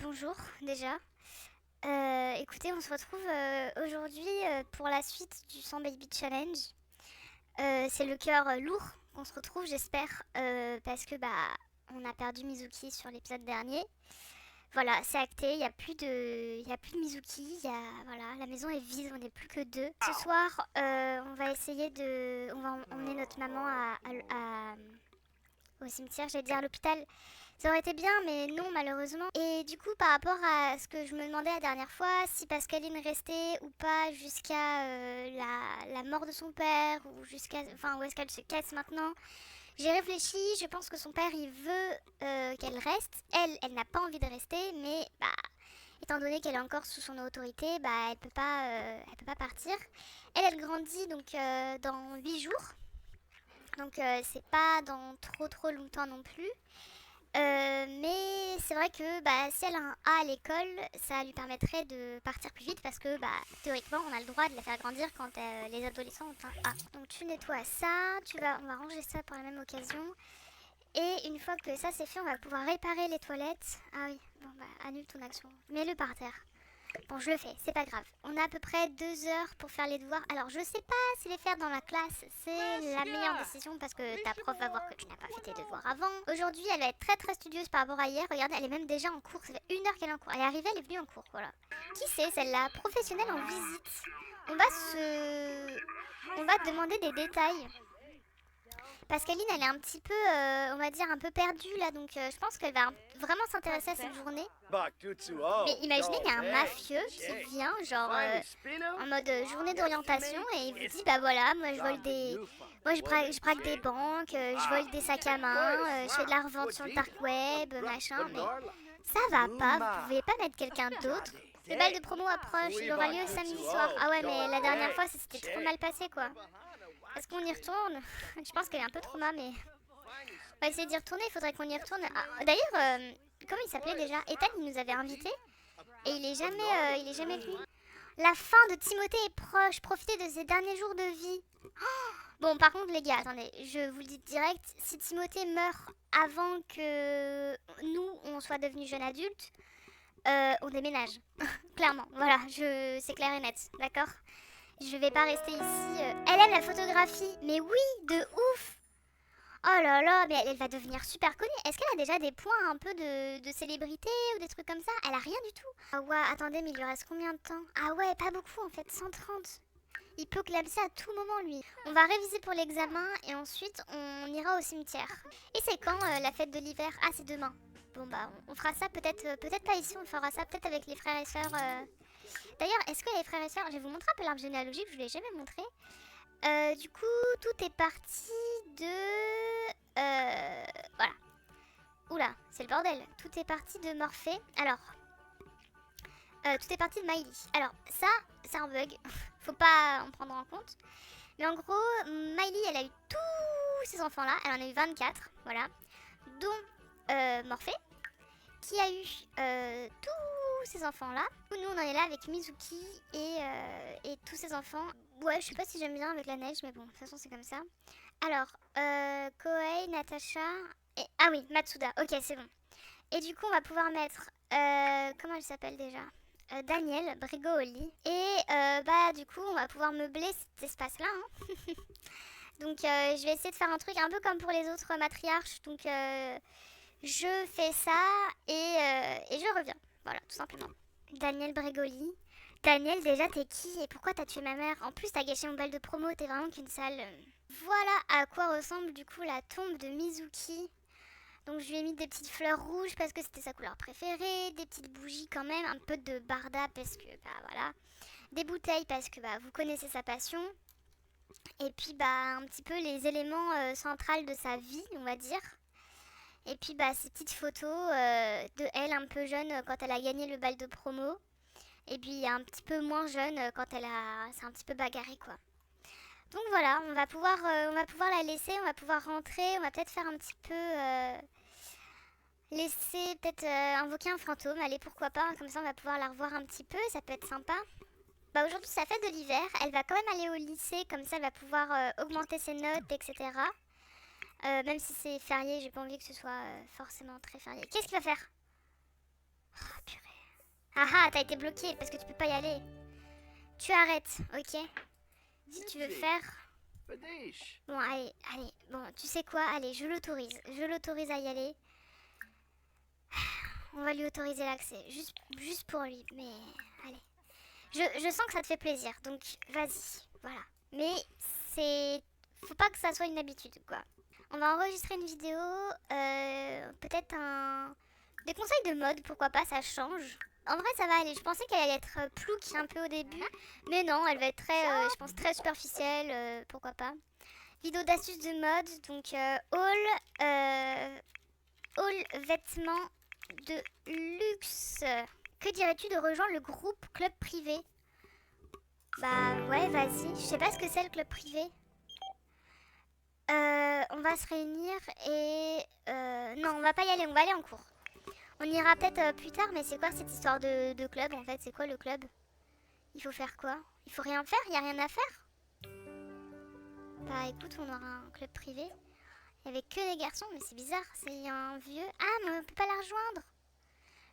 bonjour déjà. Écoutez, on se retrouve aujourd'hui pour la suite du 100 Baby Challenge. C'est le cœur lourd qu'on se retrouve, j'espère, parce que on a perdu Mizuki sur l'épisode dernier. Voilà, c'est acté, il n'y a plus de Mizuki, voilà, la maison est vide, on n'est plus que deux. Ce soir, on va essayer on va emmener notre maman au cimetière, j'allais dire à l'hôpital. Ça aurait été bien, mais non, malheureusement. Et du coup, par rapport à ce que je me demandais la dernière fois, si Pascaline restait ou pas jusqu'à la mort de son père, ou enfin, où est-ce qu'elle se casse maintenant, j'ai réfléchi, je pense que son père, il veut qu'elle reste. Elle n'a pas envie de rester, mais étant donné qu'elle est encore sous son autorité, elle peut pas partir. Elle grandit donc dans 8 jours. Donc c'est pas dans trop longtemps non plus. Mais c'est vrai que si elle a un A à l'école, ça lui permettrait de partir plus vite parce que théoriquement on a le droit de la faire grandir quand les adolescents ont un A. Donc tu nettoies ça, on va ranger ça pour la même occasion. Et une fois que ça c'est fait, on va pouvoir réparer les toilettes. Ah oui, bon annule ton action, mets-le par terre. Bon, je le fais, c'est pas grave. On a à peu près 2 heures pour faire les devoirs. Alors, je sais pas si les faire dans la classe, c'est la meilleure décision parce que ta prof va voir que tu n'as pas fait tes devoirs avant. Aujourd'hui, elle va être très studieuse par rapport à hier. Regardez, elle est même déjà en cours. Ça fait 1 heure qu'elle est en cours. Elle est arrivée, elle est venue en cours, voilà. Qui c'est celle-là? Professionnelle en visite. On va demander des détails. Pascaline, elle est un petit peu, on va dire, un peu perdue là, donc je pense qu'elle va vraiment s'intéresser à cette journée. Mais imaginez, il y a un mafieux qui vient, genre, en mode journée d'orientation, et il vous dit, voilà, moi je braque des banques, je vole des sacs à main, je fais de la revente sur le dark web, machin, mais ça va pas, vous pouvez pas mettre quelqu'un d'autre. Le bal de promo approche, il aura lieu samedi soir. Ah ouais, mais la dernière fois, c'était trop mal passé, quoi. Est-ce qu'on y retourne? Je pense qu'elle est un peu trauma, mais... On va essayer d'y retourner, il faudrait qu'on y retourne. Ah, d'ailleurs, comment il s'appelait déjà? Ethan, il nous avait invités, et il est jamais venu. La fin de Timothée est proche, profitez de ses derniers jours de vie. Oh, bon, par contre, les gars, attendez, je vous le dis direct, si Timothée meurt avant que nous, on soit devenus jeunes adultes, on déménage. Clairement, voilà, c'est clair et net, d'accord? Je vais pas rester ici. Elle aime la photographie, mais oui, de ouf. Oh là là, mais elle va devenir super connue. Est-ce qu'elle a déjà des points un peu de célébrité ou des trucs comme ça? Elle a rien du tout. Ah ouais, attendez, mais il lui reste combien de temps? Ah ouais, pas beaucoup en fait, 130. Il peut clamser à tout moment lui. On va réviser pour l'examen et ensuite on ira au cimetière. Et c'est quand la fête de l'hiver? Ah, c'est demain. Bon on fera ça peut-être pas ici, on fera ça peut-être avec les frères et sœurs. D'ailleurs, est-ce que les frères et sœurs, je vais vous montrer un peu l'arbre généalogique, je ne vous l'ai jamais montré. Du coup, tout est parti de... voilà. Oula, c'est le bordel. Tout est parti de Morphée. Alors, tout est parti de Miley. Alors, ça, c'est un bug. Faut pas en prendre en compte. Mais en gros, Miley, elle a eu tous ces enfants-là. Elle en a eu 24, voilà. Dont Morphée, qui a eu tous ces enfants-là. Nous, on en est là avec Mizuki et tous ces enfants. Ouais, je sais pas si j'aime bien avec la neige, mais bon, de toute façon, c'est comme ça. Alors, Kohei, Natasha... Ah oui, Matsuda. Ok, c'est bon. Et du coup, on va pouvoir mettre... comment elle s'appelle déjà? Daniel Brigoli. Et du coup, on va pouvoir meubler cet espace-là. Hein. Donc, je vais essayer de faire un truc un peu comme pour les autres matriarches. Donc, je fais ça et je reviens. Voilà, tout simplement. Daniel Bregoli. Daniel, déjà, t'es qui et pourquoi t'as tué ma mère? En plus, t'as gâché mon bal de promo, t'es vraiment qu'une sale... Voilà à quoi ressemble du coup la tombe de Mizuki. Donc, je lui ai mis des petites fleurs rouges parce que c'était sa couleur préférée, des petites bougies quand même, un peu de barda parce que, voilà. Des bouteilles parce que, vous connaissez sa passion. Et puis, un petit peu les éléments centrales de sa vie, on va dire. Et puis ces petites photos de elle un peu jeune quand elle a gagné le bal de promo. Et puis un petit peu moins jeune quand c'est un petit peu bagarré quoi. Donc voilà, on va pouvoir la laisser, on va pouvoir rentrer, on va peut-être faire un petit peu... laisser peut-être invoquer un fantôme, allez pourquoi pas, comme ça on va pouvoir la revoir un petit peu, ça peut être sympa. Aujourd'hui c'est la fête de l'hiver, elle va quand même aller au lycée, comme ça elle va pouvoir augmenter ses notes, etc. Même si c'est férié, j'ai pas envie que ce soit forcément très férié. Qu'est-ce qu'il va faire? Oh purée. Ah ah, t'as été bloqué parce que tu peux pas y aller. Tu arrêtes, ok? Si tu veux faire... Bon, allez, allez. Bon, tu sais quoi? Allez, je l'autorise. Je l'autorise à y aller. On va lui autoriser l'accès. Juste pour lui. Mais, allez. Je sens que ça te fait plaisir. Donc, vas-y. Voilà. Mais, c'est... Faut pas que ça soit une habitude, quoi. On va enregistrer une vidéo. Peut-être un... Des conseils de mode, pourquoi pas, ça change. En vrai, ça va aller. Je pensais qu'elle allait être plouc un peu au début. Mais non, elle va être très, je pense, très superficielle. Pourquoi pas. Vidéo d'astuces de mode. Donc, haul vêtements de luxe. Que dirais-tu de rejoindre le groupe club privé? Bah, ouais, vas-y. Je sais pas ce que c'est le club privé. On va se réunir et... non, on va pas y aller. On va aller en cours. On ira peut-être plus tard, mais c'est quoi cette histoire de club en fait? C'est quoi le club? Il faut faire quoi? Il faut rien faire? Il y a rien à faire? Bah écoute, on aura un club privé. Il y avait que des garçons, mais c'est bizarre, c'est un vieux... Ah, mais on peut pas la rejoindre.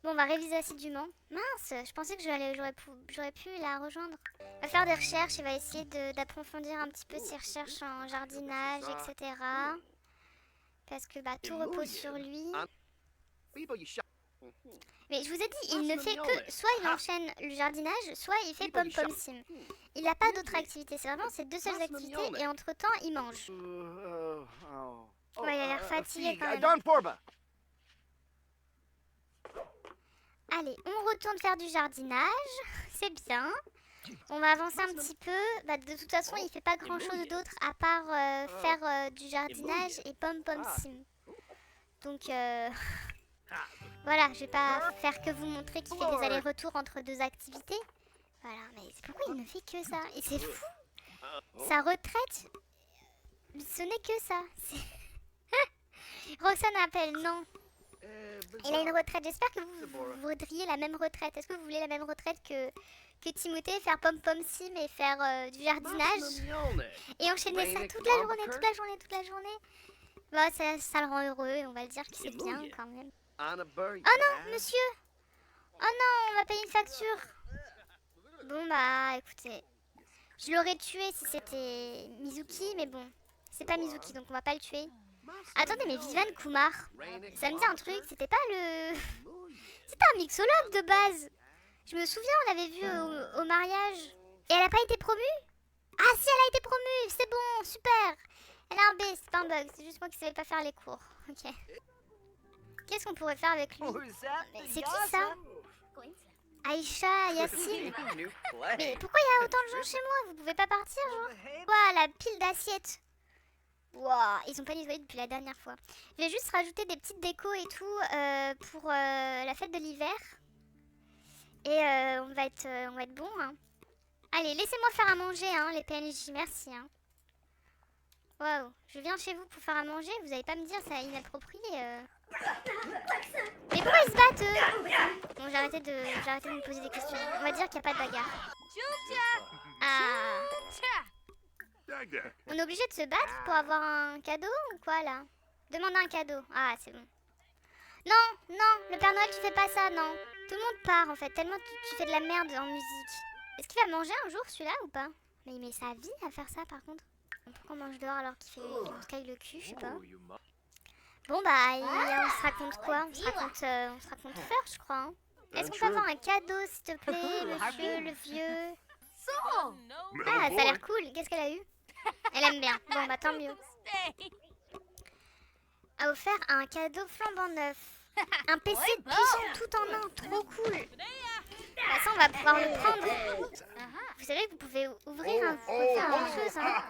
Bon, on va réviser assidûment. Mince, je pensais que j'aurais pu la rejoindre. On va faire des recherches, il va essayer d'approfondir un petit peu ses recherches en jardinage, etc. Parce que bah tout repose sur lui. Mais je vous ai dit, il ne fait que... Soit il enchaîne le jardinage, soit il fait pom-pom sim. Il n'a pas d'autres activités, c'est vraiment ces deux seules activités et entre-temps, il mange. Ouais, il a l'air fatigué quand même. Allez, on retourne faire du jardinage, c'est bien. On va avancer un petit peu. Bah, de toute façon, il fait pas grand-chose d'autre à part faire du jardinage et pom-pom sim. Donc... Voilà, je vais pas faire que vous montrer qu'il fait des allers-retours entre deux activités. Voilà, mais pourquoi il ne fait que ça? Et c'est fou. Sa retraite, ce n'est que ça. Roxane appelle, non. Il a une retraite. J'espère que vous voudriez la même retraite. Est-ce que vous voulez la même retraite que Timothée, faire pom-pom sim et faire du jardinage et enchaîner ça toute la journée, toute la journée, toute la journée? Bah, ça le rend heureux et on va le dire que c'est bien quand même. Oh non, monsieur! Oh non, on va payer une facture! Bon bah, écoutez, je l'aurais tué si c'était Mizuki, mais bon, c'est pas Mizuki, donc on va pas le tuer. Attendez, mais Viviane Kumar, ça me dit un truc, c'était pas le... C'était un mixologue de base! Je me souviens, on l'avait vu au mariage. Et elle a pas été promue? Ah si, elle a été promue, c'est bon, super! Elle a un B, c'est pas un bug, c'est juste moi qui savais pas faire les cours. Ok. Qu'est-ce qu'on pourrait faire avec lui? C'est qui ça? Aïcha, Yacine. Mais pourquoi il y a autant de gens chez moi? Vous pouvez pas partir, genre? Ouah, la pile d'assiettes. Ouah, ils ont pas nettoyé depuis la dernière fois. Je vais juste rajouter des petites décos et tout pour la fête de l'hiver. Et on va être bon, hein. Allez, laissez-moi faire à manger, hein, les PNJ, merci, hein. Waouh, je viens chez vous pour faire à manger, vous allez pas me dire c'est inapproprié. Mais pourquoi ils se battent eux? Bon, j'ai arrêté de me poser des questions. On va dire qu'il n'y a pas de bagarre. Ah. On est obligé de se battre pour avoir un cadeau ou quoi là? Demande un cadeau. Ah, c'est bon. Non, non, le Père Noël, tu fais pas ça, non. Tout le monde part en fait, tellement tu fais de la merde en musique. Est-ce qu'il va manger un jour celui-là ou pas? Mais il met sa vie à faire ça par contre. Pourquoi on mange dehors alors qu'il se caille le cul, je sais pas. Bon bah, on se raconte quoi? On se raconte First, je crois. Hein. Est-ce qu'on peut avoir un cadeau, s'il te plaît, monsieur, le vieux? Ah, ça a l'air cool. Qu'est-ce qu'elle a eu? Elle aime bien. Bon bah, tant mieux. A offert un cadeau flambant neuf. Un PC de pigeon tout en un. Trop cool. Bah, ça, on va pouvoir le prendre. Vous savez que vous pouvez ouvrir un... faire quelque chose, hein.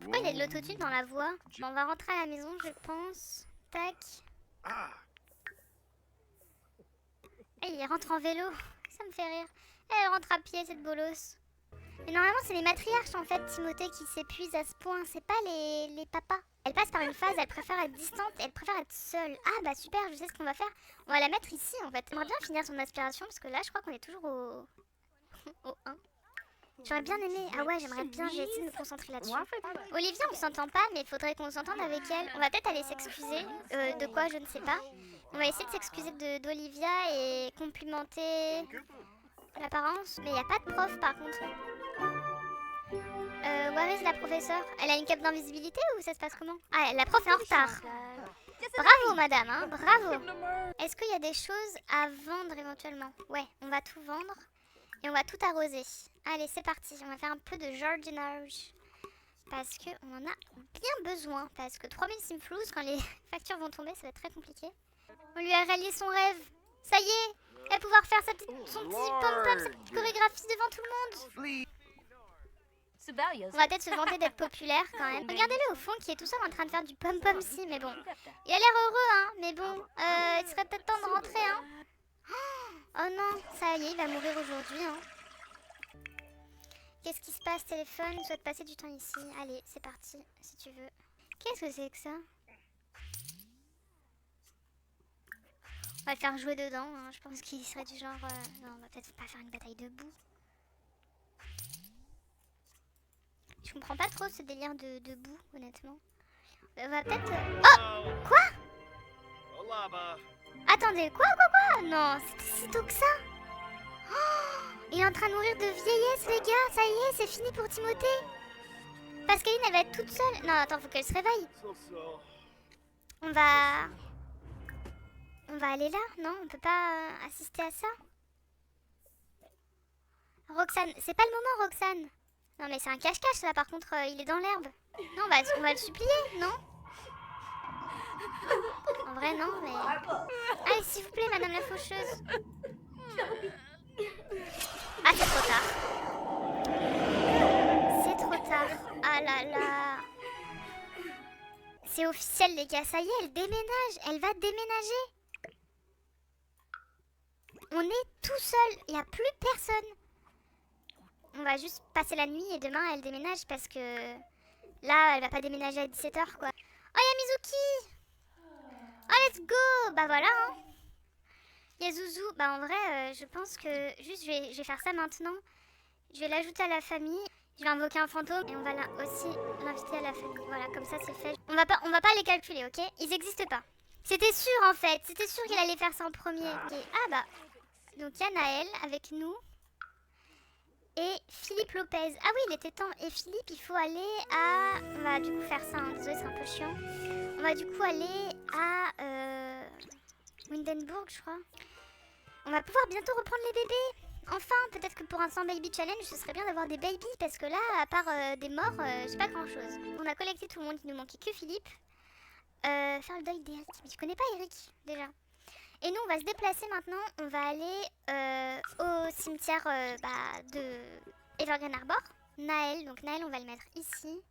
Pourquoi il y a de l'autotune dans la voix? Bon, on va rentrer à la maison, je pense. Tac. Et il rentre en vélo. Ça me fait rire. Elle rentre à pied, cette bolos. Mais normalement, c'est les matriarches, en fait, Timothée, qui s'épuisent à ce point. C'est pas les papas. Elle passe par une phase, elle préfère être distante, elle préfère être seule. Ah bah super, je sais ce qu'on va faire. On va la mettre ici, en fait. J'aimerais bien finir son aspiration, parce que là, je crois qu'on est toujours au... au 1. J'aurais bien aimé... Ah ouais, j'aimerais bien, j'ai essayé de me concentrer là-dessus. Olivia, on s'entend pas, mais il faudrait qu'on s'entende avec elle. On va peut-être aller s'excuser. De quoi, je ne sais pas. On va essayer de s'excuser d'Olivia et complimenter l'apparence. Mais il n'y a pas de prof par contre. Where is la professeure? Elle a une cape d'invisibilité ou ça se passe comment? Ah, la prof est en retard. Bravo madame, hein, bravo. Est-ce qu'il y a des choses à vendre éventuellement? Ouais, on va tout vendre et on va tout arroser. Allez, c'est parti, on va faire un peu de jardinage. Parce qu'on en a bien besoin. Parce que 3000 simflouz, quand les factures vont tomber, ça va être très compliqué. On lui a réalisé son rêve. Ça y est, elle va pouvoir faire son petit pom-pom, sa petite chorégraphie devant tout le monde. On va peut-être se vanter d'être populaire quand même. Regardez-le au fond qui est tout seul en train de faire du pom-pom si, mais bon. Il a l'air heureux, hein, mais bon, il serait peut-être temps de rentrer, hein. Oh non, ça y est, il va mourir aujourd'hui, hein. Qu'est-ce qui se passe, téléphone? Je souhaite passer du temps ici. Allez, c'est parti, si tu veux. Qu'est-ce que c'est que ça? On va le faire jouer dedans, hein. Je pense qu'il serait du genre... Non, on va peut-être pas faire une bataille debout. Je comprends pas trop ce délire de debout, honnêtement. On va peut-être... Oh! Quoi? Attendez, quoi? Non, c'était si tôt que ça? Oh, il est en train de mourir de vieillesse, les gars. Ça y est, c'est fini pour Timothée. Pascaline, elle va être toute seule. Non, attends, faut qu'elle se réveille. On va aller là? Non, on peut pas assister à ça? Roxane, c'est pas le moment, Roxane. Non, mais c'est un cache-cache, ça, par contre, il est dans l'herbe. Non, on va le supplier, non? En vrai, non, mais... Allez, s'il vous plaît, madame la faucheuse. Ah, c'est trop tard. C'est trop tard. Ah là là. C'est officiel, les gars. Ça y est, elle déménage. Elle va déménager. On est tout seul. Il n'y a plus personne. On va juste passer la nuit et demain, elle déménage parce que... Là, elle va pas déménager à 17h, quoi. Oh, il y a Mizuki. Oh, let's go. Bah voilà, hein. Il y a Zouzou. Bah en vrai, je pense que juste je vais faire ça maintenant. Je vais l'ajouter à la famille. Je vais invoquer un fantôme et on va aussi l'inviter à la famille. Voilà, comme ça c'est fait. On va pas les calculer, ok? Ils existent pas. C'était sûr en fait. C'était sûr qu'il allait faire ça en premier. Okay. Ah bah. Donc il y a Naël avec nous. Et Philippe Lopez. Ah oui, il était temps. Et Philippe, il faut aller à... On va du coup faire ça, hein. Désolé, c'est un peu chiant. On va du coup aller à... Windenburg, je crois. On va pouvoir bientôt reprendre les bébés. Enfin, peut-être que pour un 100 baby challenge, ce serait bien d'avoir des babies. Parce que là, à part des morts, j'ai pas grand-chose. On a collecté tout le monde, il nous manquait que Philippe. Faire le deuil d'Eric. Mais tu connais pas Eric, déjà. Et nous, on va se déplacer maintenant. On va aller au cimetière de Evergreen Arbor. Naël, donc Naël, on va le mettre ici.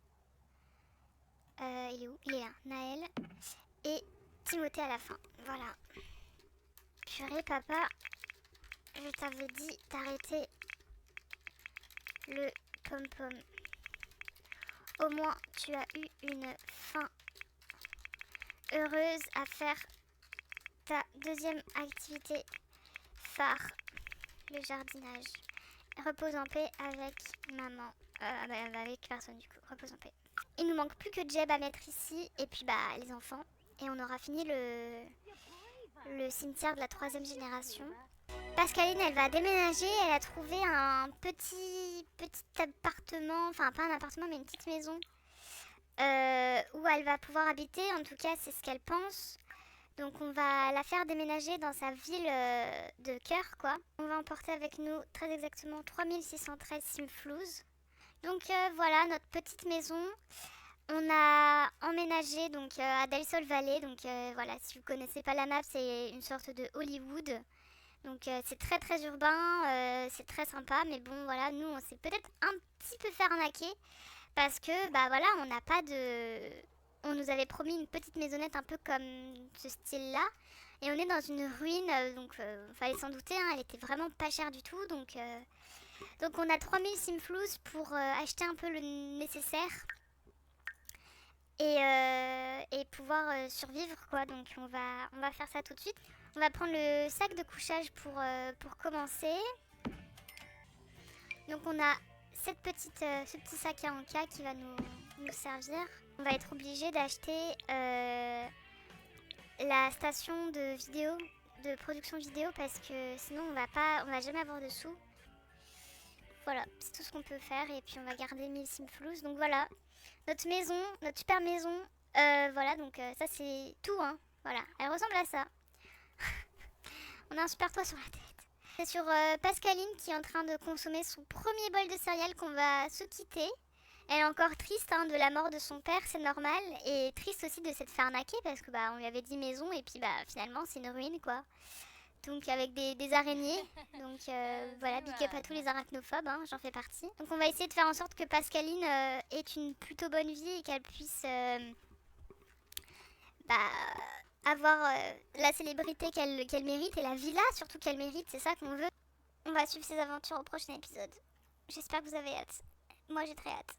Il est où? Il est là, Naël. Et Timothée à la fin. Voilà. Purée, papa. Je t'avais dit d'arrêter le pom-pom. Au moins, tu as eu une fin heureuse à faire ta deuxième activité phare, le jardinage. Repose en paix avec maman. Avec personne du coup. Repose en paix. Il nous manque plus que Jeb à mettre ici. Et puis les enfants. Et on aura fini le cimetière de la 3e génération. Pascaline, elle va déménager. Elle a trouvé un petit appartement. Enfin, pas un appartement, mais une petite maison. Où elle va pouvoir habiter. En tout cas, c'est ce qu'elle pense. Donc on va la faire déménager dans sa ville de cœur, quoi. On va emporter avec nous très exactement 3613 simflouz. Donc voilà notre petite maison. On a emménagé donc à Del Sol Valley. Donc voilà, si vous connaissez pas la map, c'est une sorte de Hollywood. Donc c'est très très urbain, c'est très sympa. Mais bon voilà, nous on s'est peut-être un petit peu fait arnaquer. Parce que voilà, on n'a pas de... On nous avait promis une petite maisonnette un peu comme ce style-là. Et on est dans une ruine, donc fallait s'en douter, hein, elle était vraiment pas chère du tout. Donc on a 3000 simflouz pour acheter un peu le nécessaire. Et pouvoir survivre, quoi. Donc on va faire ça tout de suite. On va prendre le sac de couchage pour commencer. Donc on a ce petit sac à encas qui va nous servir. On va être obligé d'acheter la station de vidéo, de production vidéo, parce que sinon on va jamais avoir de sous. Voilà, c'est tout ce qu'on peut faire et puis on va garder 1000 simflous. Donc voilà, notre maison, notre super maison. Voilà, donc ça c'est tout, hein. Voilà, elle ressemble à ça. On a un super toit sur la tête. C'est sur Pascaline qui est en train de consommer son premier bol de céréales qu'on va se quitter. Elle est encore triste hein, de la mort de son père, c'est normal. Et triste aussi de s'être fait arnaquer parce que on lui avait dit maison et puis finalement c'est une ruine quoi. Donc avec des araignées. Donc voilà, big up à tous les arachnophobes, hein, j'en fais partie. Donc on va essayer de faire en sorte que Pascaline ait une plutôt bonne vie et qu'elle puisse bah, avoir la célébrité qu'elle mérite et la villa surtout qu'elle mérite, c'est ça qu'on veut. On va suivre ses aventures au prochain épisode. J'espère que vous avez hâte. Moi j'ai très hâte.